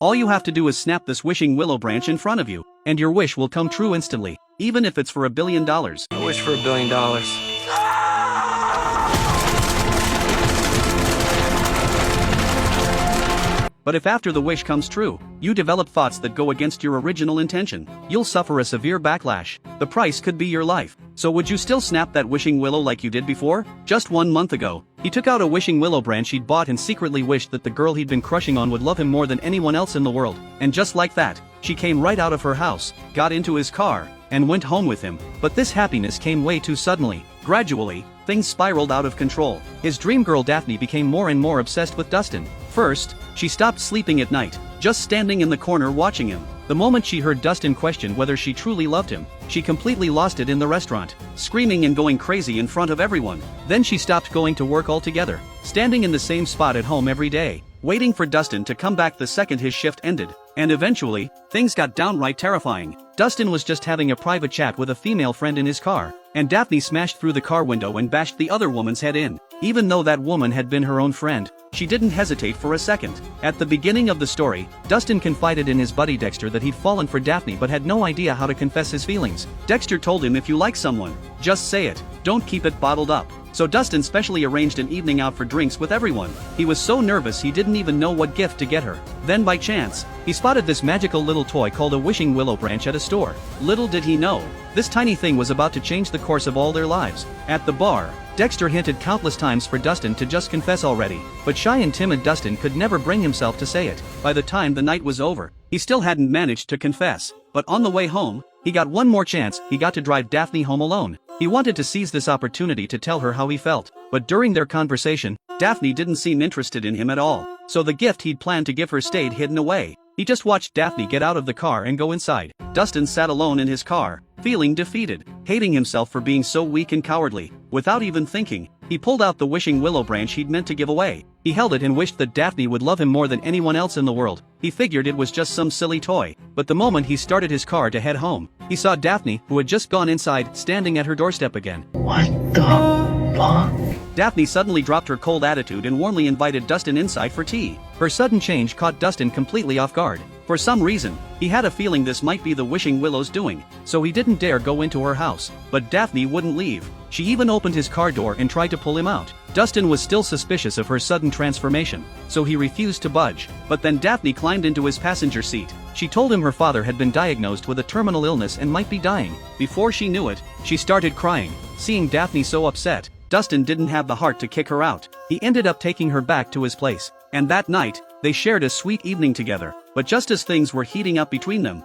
All you have to do is snap this wishing willow branch in front of you, and your wish will come true instantly, even if it's for $1 billion. I wish for $1 billion. But if after the wish comes true, you develop thoughts that go against your original intention, you'll suffer a severe backlash. The price could be your life. So would you still snap that wishing willow like you did before? Just 1 month ago, he took out a wishing willow branch he'd bought and secretly wished that the girl he'd been crushing on would love him more than anyone else in the world. And just like that, she came right out of her house, got into his car, and went home with him. But this happiness came way too suddenly. Gradually, things spiraled out of control. His dream girl Daphne became more and more obsessed with Dustin. First, she stopped sleeping at night, just standing in the corner watching him. The moment she heard Dustin question whether she truly loved him, she completely lost it in the restaurant, screaming and going crazy in front of everyone. Then she stopped going to work altogether, standing in the same spot at home every day, waiting for Dustin to come back the second his shift ended. And eventually, things got downright terrifying. Dustin was just having a private chat with a female friend in his car, and Daphne smashed through the car window and bashed the other woman's head in. Even though that woman had been her own friend, she didn't hesitate for a second. At the beginning of the story, Dustin confided in his buddy Dexter that he'd fallen for Daphne but had no idea how to confess his feelings. Dexter told him if you like someone, just say it, don't keep it bottled up. So Dustin specially arranged an evening out for drinks with everyone. He was so nervous he didn't even know what gift to get her. Then by chance, he spotted this magical little toy called a wishing willow branch at a store. Little did he know, this tiny thing was about to change the course of all their lives. At the bar, Dexter hinted countless times for Dustin to just confess already, but shy and timid Dustin could never bring himself to say it. By the time the night was over, he still hadn't managed to confess. But on the way home, he got one more chance. He got to drive Daphne home alone. He wanted to seize this opportunity to tell her how he felt, but during their conversation, Daphne didn't seem interested in him at all, so the gift he'd planned to give her stayed hidden away. He just watched Daphne get out of the car and go inside. Dustin sat alone in his car, feeling defeated, hating himself for being so weak and cowardly. Without even thinking, he pulled out the wishing willow branch he'd meant to give away. He held it and wished that Daphne would love him more than anyone else in the world. He figured it was just some silly toy, but the moment he started his car to head home, he saw Daphne, who had just gone inside, standing at her doorstep again. What the fuck? Daphne suddenly dropped her cold attitude and warmly invited Dustin inside for tea. Her sudden change caught Dustin completely off guard. For some reason, he had a feeling this might be the wishing willow's doing, so he didn't dare go into her house. But Daphne wouldn't leave. She even opened his car door and tried to pull him out. Dustin was still suspicious of her sudden transformation, so he refused to budge. But then Daphne climbed into his passenger seat. She told him her father had been diagnosed with a terminal illness and might be dying. Before she knew it, she started crying. Seeing Daphne so upset, Dustin didn't have the heart to kick her out. He ended up taking her back to his place. And that night, they shared a sweet evening together. But just as things were heating up between them,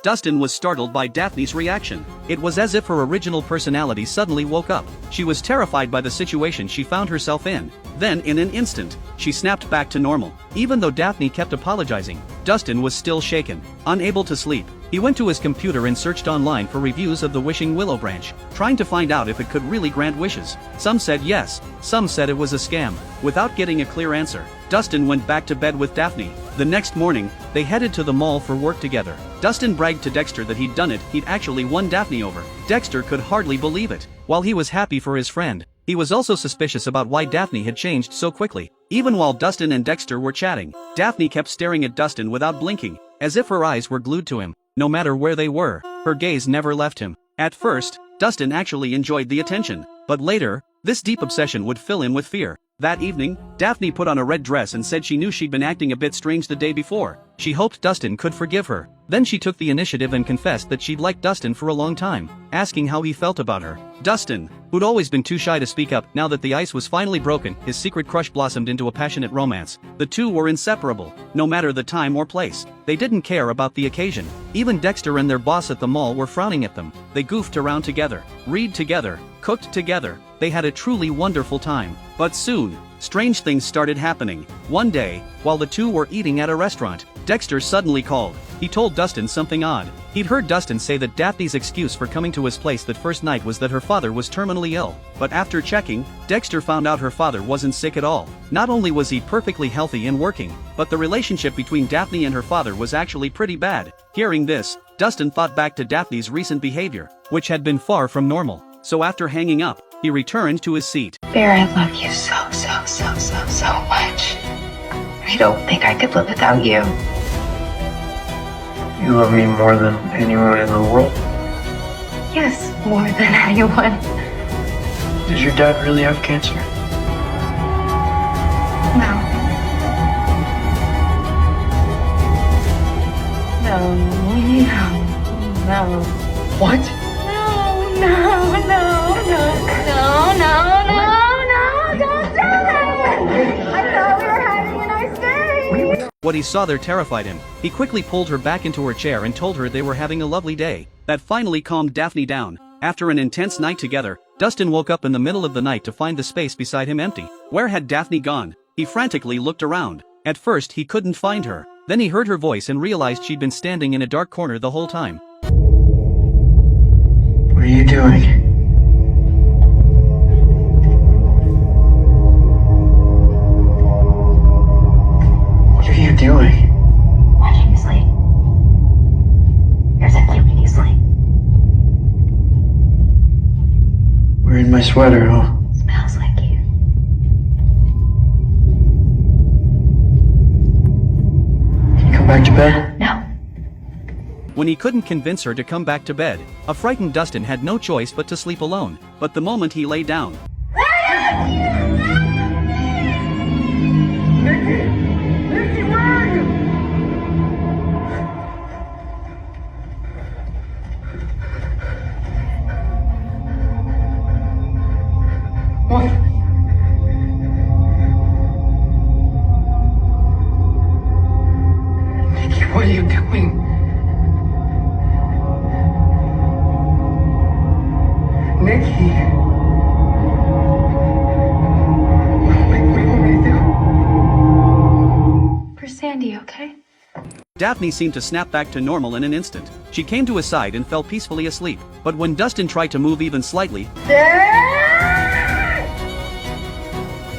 Dustin was startled by Daphne's reaction. It was as if her original personality suddenly woke up. She was terrified by the situation she found herself in. Then in an instant, she snapped back to normal. Even though Daphne kept apologizing, Dustin was still shaken. Unable to sleep, he went to his computer and searched online for reviews of the wishing willow branch, trying to find out if it could really grant wishes. Some said yes, some said it was a scam. Without getting a clear answer, Dustin went back to bed with Daphne. The next morning, they headed to the mall for work together. Dustin bragged to Dexter that he'd done it, he'd actually won Daphne over. Dexter could hardly believe it. While he was happy for his friend, he was also suspicious about why Daphne had changed so quickly. Even while Dustin and Dexter were chatting, Daphne kept staring at Dustin without blinking, as if her eyes were glued to him. No matter where they were, her gaze never left him. At first, Dustin actually enjoyed the attention, but later, this deep obsession would fill him with fear. That evening, Daphne put on a red dress and said she knew she'd been acting a bit strange the day before. She hoped Dustin could forgive her. Then she took the initiative and confessed that she'd liked Dustin for a long time, asking how he felt about her. Dustin, who'd always been too shy to speak up, now that the ice was finally broken, his secret crush blossomed into a passionate romance. The two were inseparable, no matter the time or place. They didn't care about the occasion. Even Dexter and their boss at the mall were frowning at them. They goofed around together, read together, cooked together. They had a truly wonderful time. But soon, strange things started happening. One day, while the two were eating at a restaurant, Dexter suddenly called. He told Dustin something odd. He'd heard Dustin say that Daphne's excuse for coming to his place that first night was that her father was terminally ill. But after checking, Dexter found out her father wasn't sick at all. Not only was he perfectly healthy and working, but the relationship between Daphne and her father was actually pretty bad. Hearing this, Dustin thought back to Daphne's recent behavior, which had been far from normal. So after hanging up, he returned to his seat. Bear, I love you so so much. I don't think I could live without you. You love me more than anyone in the world? Yes, more than anyone. Does your dad really have cancer? No. No. What? No, don't do it! I thought we were having a nice day! What he saw there terrified him. He quickly pulled her back into her chair and told her they were having a lovely day. That finally calmed Daphne down. After an intense night together, Dustin woke up in the middle of the night to find the space beside him empty. Where had Daphne gone? He frantically looked around. At first he couldn't find her. Then he heard her voice and realized she'd been standing in a dark corner the whole time. What are you doing? What are you doing? Watching you sleep. There's a keeping you sleep. Wearing my sweater, huh? Smells like you. Can you come back to bed? No. When he couldn't convince her to come back to bed, a frightened Dustin had no choice but to sleep alone. But the moment he lay down, What? Nikki, what are you doing? Nikki. What do you want me to do? For Sandy, okay? Daphne seemed to snap back to normal in an instant. She came to his side and fell peacefully asleep. But when Dustin tried to move even slightly,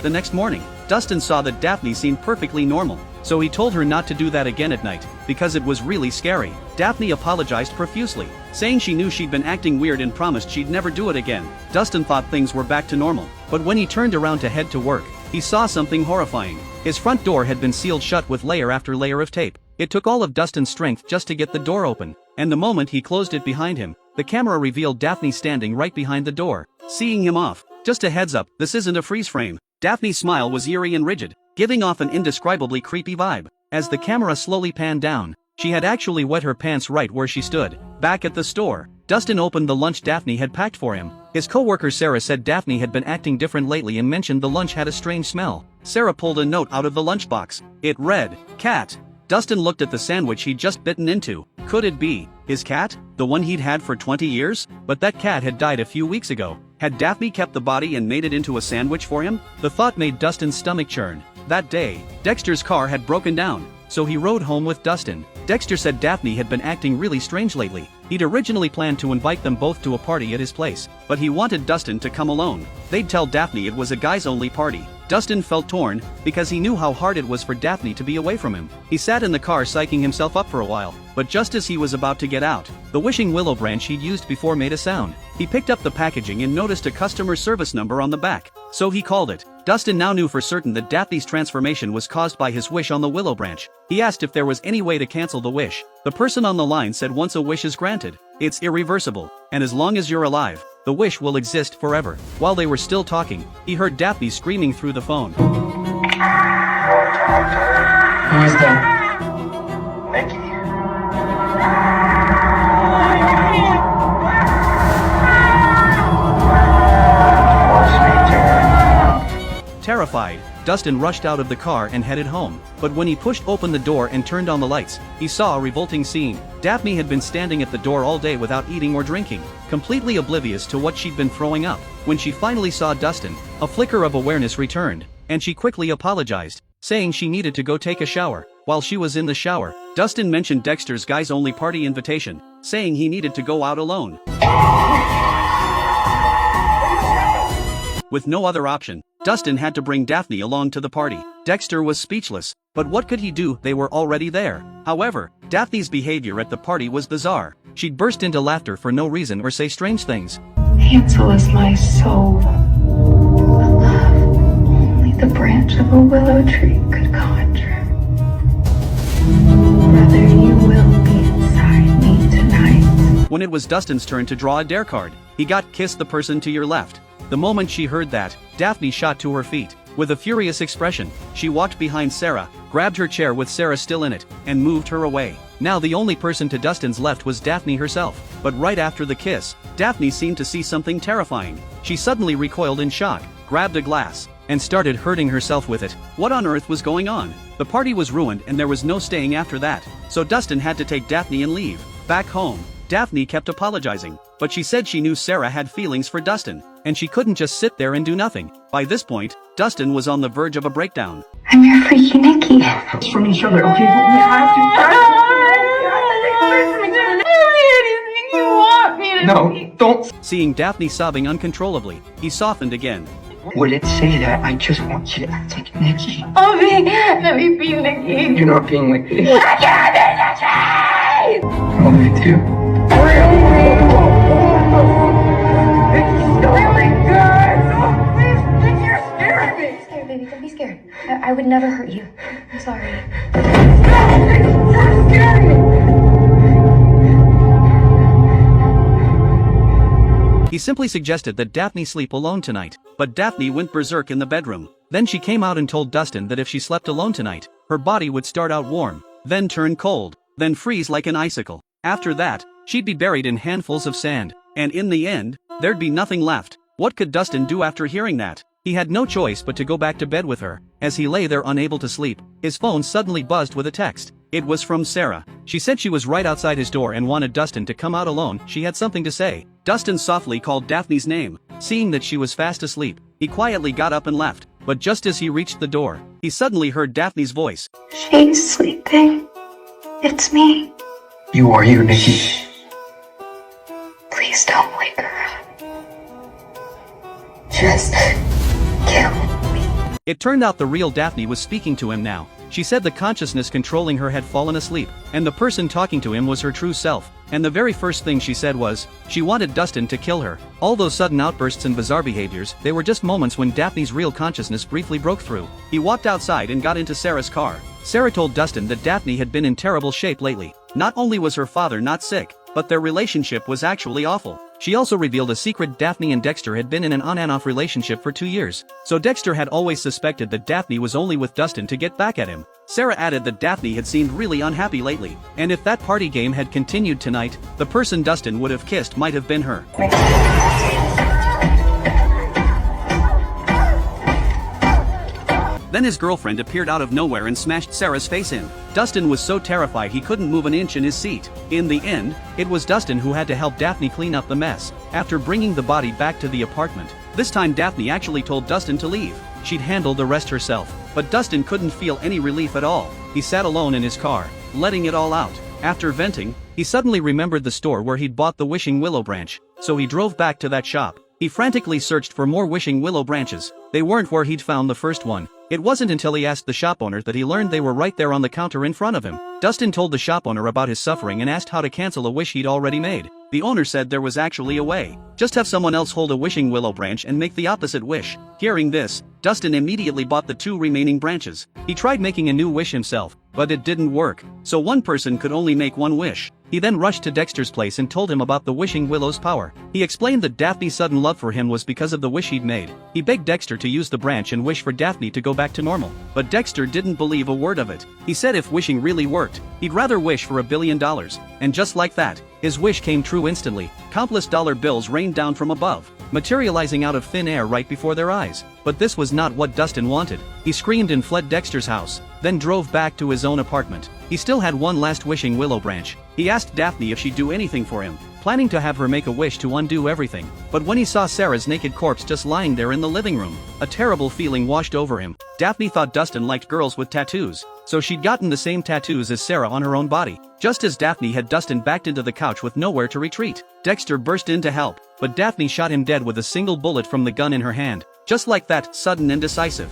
the next morning, Dustin saw that Daphne seemed perfectly normal. So he told her not to do that again at night, because it was really scary. Daphne apologized profusely, saying she knew she'd been acting weird and promised she'd never do it again. Dustin thought things were back to normal. But when he turned around to head to work, he saw something horrifying. His front door had been sealed shut with layer after layer of tape. It took all of Dustin's strength just to get the door open. And the moment he closed it behind him, the camera revealed Daphne standing right behind the door, seeing him off. Just a heads up, this isn't a freeze frame. Daphne's smile was eerie and rigid, giving off an indescribably creepy vibe. As the camera slowly panned down, she had actually wet her pants right where she stood. Back at the store, Dustin opened the lunch Daphne had packed for him. His co-worker Sarah said Daphne had been acting different lately and mentioned the lunch had a strange smell. Sarah pulled a note out of the lunchbox. It read, "Cat." Dustin looked at the sandwich he'd just bitten into. Could it be his cat? The one he'd had for 20 years? But that cat had died a few weeks ago. Had Daphne kept the body and made it into a sandwich for him? The thought made Dustin's stomach churn. That day, Dexter's car had broken down, so he rode home with Dustin. Dexter said Daphne had been acting really strange lately. He'd originally planned to invite them both to a party at his place, but he wanted Dustin to come alone. They'd tell Daphne it was a guys-only party. Dustin felt torn, because he knew how hard it was for Daphne to be away from him. He sat in the car psyching himself up for a while, but just as he was about to get out, the Wishing Willow branch he'd used before made a sound. He picked up the packaging and noticed a customer service number on the back, so he called it. Dustin now knew for certain that Daphne's transformation was caused by his wish on the willow branch. He asked if there was any way to cancel the wish. The person on the line said once a wish is granted, it's irreversible, and as long as you're alive, the wish will exist forever. While they were still talking, he heard Daphne screaming through the phone. Who is that? Nikki. Terrified, Dustin rushed out of the car and headed home. But when he pushed open the door and turned on the lights, he saw a revolting scene. Daphne had been standing at the door all day without eating or drinking, completely oblivious to what she'd been throwing up. When she finally saw Dustin, a flicker of awareness returned, and she quickly apologized, saying she needed to go take a shower. While she was in the shower, Dustin mentioned Dexter's guys-only party invitation, saying he needed to go out alone. With no other option, Dustin had to bring Daphne along to the party. Dexter was speechless, but what could he do? They were already there. However, Daphne's behavior at the party was bizarre. She'd burst into laughter for no reason or say strange things. Hansel is my soul. A love only the branch of a willow tree could conjure. Brother, you will be inside me tonight. When it was Dustin's turn to draw a dare card, he got "Kiss the person to your left." The moment she heard that, Daphne shot to her feet. With a furious expression, she walked behind Sarah, grabbed her chair with Sarah still in it, and moved her away. Now the only person to Dustin's left was Daphne herself. But right after the kiss, Daphne seemed to see something terrifying. She suddenly recoiled in shock, grabbed a glass, and started hurting herself with it. What on earth was going on? The party was ruined and there was no staying after that. So Dustin had to take Daphne and leave. Back home, Daphne kept apologizing, but she said she knew Sarah had feelings for Dustin, and she couldn't just sit there and do nothing. By this point, Dustin was on the verge of a breakdown. I'm your freaky Nikki. It's from each other, okay? But we have to. No, don't. Seeing Daphne sobbing uncontrollably, he softened again. Would it say that? I just want you to act like Nikki. Let me be Nikki. You're not being like this. Oh, me too. It's really good. Oh, please, you're scaring me. Scared, baby. Don't be scared. I would never hurt you. I'm sorry. You're scaring me. He simply suggested that Daphne sleep alone tonight, but Daphne went berserk in the bedroom. Then she came out and told Dustin that if she slept alone tonight, her body would start out warm, then turn cold, then freeze like an icicle. After that, she'd be buried in handfuls of sand, and in the end, there'd be nothing left. What could Dustin do after hearing that? He had no choice but to go back to bed with her. As he lay there unable to sleep, his phone suddenly buzzed with a text. It was from Sarah. She said she was right outside his door and wanted Dustin to come out alone. She had something to say. Dustin softly called Daphne's name. Seeing that she was fast asleep, he quietly got up and left. But just as he reached the door, he suddenly heard Daphne's voice. She's sleeping. It's me. You are you, Nikki. Please don't wake her up. Just kill me. It turned out the real Daphne was speaking to him now. She said the consciousness controlling her had fallen asleep, and the person talking to him was her true self. And the very first thing she said was, she wanted Dustin to kill her. All those sudden outbursts and bizarre behaviors, they were just moments when Daphne's real consciousness briefly broke through. He walked outside and got into Sarah's car. Sarah told Dustin that Daphne had been in terrible shape lately. Not only was her father not sick, but their relationship was actually awful. She also revealed a secret: Daphne and Dexter had been in an on and off relationship for 2 years. So Dexter had always suspected that Daphne was only with Dustin to get back at him. Sarah added that Daphne had seemed really unhappy lately, and if that party game had continued tonight, the person Dustin would have kissed might have been her. Then his girlfriend appeared out of nowhere and smashed Sarah's face in. Dustin was so terrified he couldn't move an inch in his seat. In the end, it was Dustin who had to help Daphne clean up the mess. After bringing the body back to the apartment, this time Daphne actually told Dustin to leave. She'd handle the rest herself. But Dustin couldn't feel any relief at all. He sat alone in his car, letting it all out. After venting, he suddenly remembered the store where he'd bought the Wishing Willow branch. So he drove back to that shop. He frantically searched for more Wishing Willow branches. They weren't where he'd found the first one. It wasn't until he asked the shop owner that he learned they were right there on the counter in front of him. Dustin told the shop owner about his suffering and asked how to cancel a wish he'd already made. The owner said there was actually a way. Just have someone else hold a Wishing Willow branch and make the opposite wish. Hearing this, Dustin immediately bought the 2 remaining branches. He tried making a new wish himself, but it didn't work. So one person could only make one wish. He then rushed to Dexter's place and told him about the Wishing Willow's power. He explained that Daphne's sudden love for him was because of the wish he'd made. He begged Dexter to use the branch and wish for Daphne to go back to normal. But Dexter didn't believe a word of it. He said if wishing really worked, he'd rather wish for $1 billion. And just like that, his wish came true instantly. Countless dollar bills rained down from above, materializing out of thin air right before their eyes. But this was not what Dustin wanted. He screamed and fled Dexter's house, then drove back to his own apartment. He still had one last Wishing Willow branch. He asked Daphne if she'd do anything for him, planning to have her make a wish to undo everything. But when he saw Sarah's naked corpse just lying there in the living room, a terrible feeling washed over him. Daphne thought Dustin liked girls with tattoos, so she'd gotten the same tattoos as Sarah on her own body. Just as Daphne had, Dustin backed into the couch with nowhere to retreat. Dexter burst in to help, but Daphne shot him dead with a single bullet from the gun in her hand. Just like that, sudden and decisive.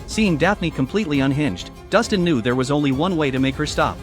Seeing Daphne completely unhinged, Dustin knew there was only one way to make her stop.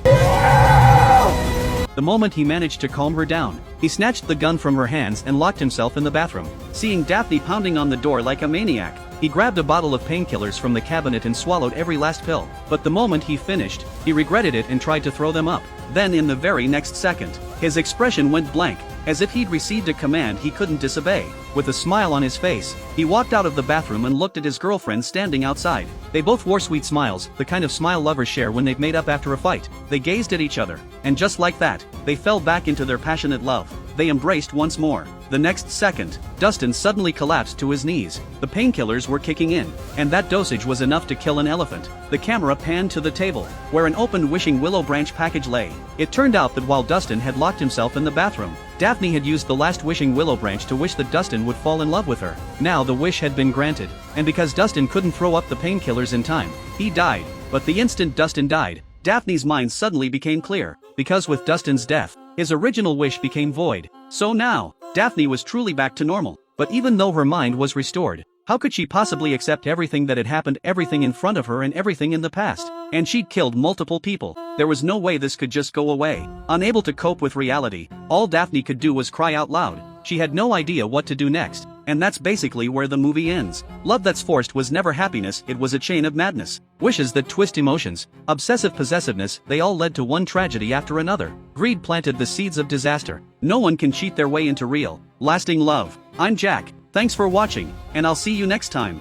The moment he managed to calm her down, He snatched the gun from her hands and locked himself in the bathroom. Seeing Daphne pounding on the door like a maniac, he grabbed a bottle of painkillers from the cabinet and swallowed every last pill. But the moment he finished, he regretted it and tried to throw them up. Then in the very next second, his expression went blank, as if he'd received a command he couldn't disobey. With a smile on his face, he walked out of the bathroom and looked at his girlfriend standing outside. They both wore sweet smiles, the kind of smile lovers share when they've made up after a fight. They gazed at each other, and just like that, they fell back into their passionate love. They embraced once more. The next second, Dustin suddenly collapsed to his knees. The painkillers were kicking in, and that dosage was enough to kill an elephant. The camera panned to the table, where an open Wishing Willow branch package lay. It turned out that while Dustin had locked himself in the bathroom, Daphne had used the last Wishing Willow branch to wish that Dustin would fall in love with her. Now the wish had been granted, and because Dustin couldn't throw up the painkillers in time, he died. But the instant Dustin died, Daphne's mind suddenly became clear, because with Dustin's death, his original wish became void. So now, Daphne was truly back to normal. But even though her mind was restored, how could she possibly accept everything that had happened, everything in front of her and everything in the past? And she'd killed multiple people. There was no way this could just go away. Unable to cope with reality, all Daphne could do was cry out loud. She had no idea what to do next. And that's basically where the movie ends. Love that's forced was never happiness, it was a chain of madness. Wishes that twist emotions, obsessive possessiveness, they all led to one tragedy after another. Greed planted the seeds of disaster. No one can cheat their way into real, lasting love. I'm Jack, thanks for watching, and I'll see you next time.